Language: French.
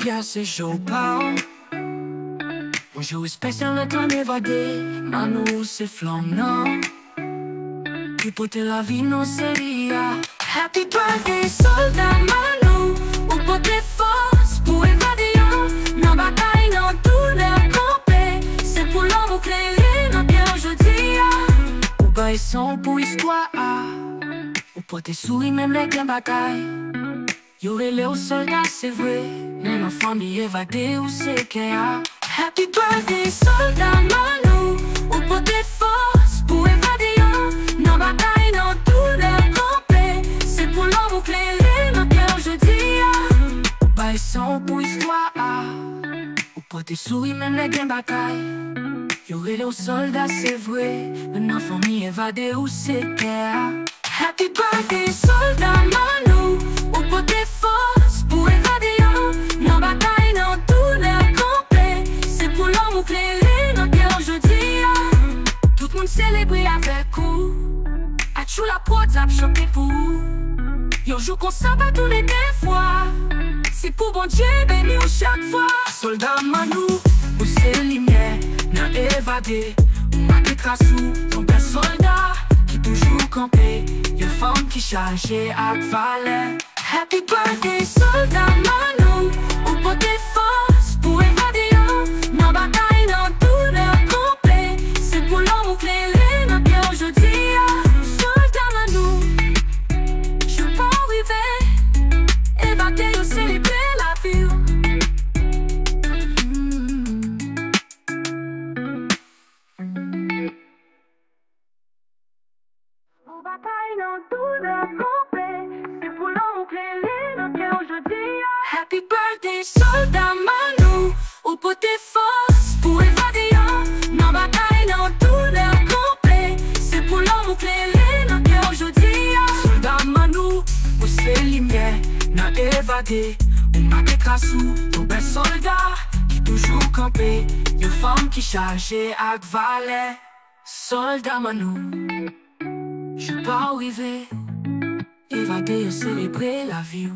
bien c'est chaud pas. Bonjour spécial le temps évadé, Manu c'est flamant. Tu portes la vie non séria. Happy birthday soldat Manu, ou porte force pour évader. Non bataille, non douleur campée. C'est pour l'homme éclairé, non bien aujourd'hui. Ou bail son pour histoire. Ou porte souris même les grands batailles. Y'aurait les soldats c'est vrai, mais nos familles évadées ou c'est qu'il y a. Happy birthday soldat Manu, ou porte force pour évader. Non bataille, non douleur campée. C'est pour l'homme éclairé, non bien aujourd'hui. Ou bail son pour histoire. Ou porte souris même les grands batailles. Y'aurait les soldats c'est vrai, mais nos familles évadées ou c'est qu'il y a. Happy birthday soldat Manu, ou porte force pour évader. Non bataille, non douleur campée. C'est pour l'homme éclairé, non bien aujourd'hui. Tout le monde célèbre avec vous. A chou la prod, zap chanté pour vous. Yo joue qu'on s'en bat tous les deux fois. C'est pour bon Dieu, béni ou chaque fois. Soldat Manu, ou c'est lumière, non évadé. Ou ma pétrassou, ton père soldat qui toujours campé. Y'a femme qui chargée à valet. Happy birthday soldat Manu, ou porte force pour évader. Non bataille, non douleur campée. C'est pour l'homme éclairé, non bien aujourd'hui. Soldat Manu, je peux arriver. Évader ou célébrer la vie. Non bataille, non douleur campée. C'est pour l'homme éclairé, non bien aujourd'hui. Happy birthday soldat Manu, ou porte force pour évader. Non bataille, non douleur campée. C'est pour l'homme éclairé, non bien aujourd'hui. Soldat Manu, ou c'est lumière, non évadé. Ou ma pétrassou, ton bel soldat qui toujours campé. Y'a femme qui chargée à valet. Soldat Manu, je peux arriver. Évader et célébrer la vie.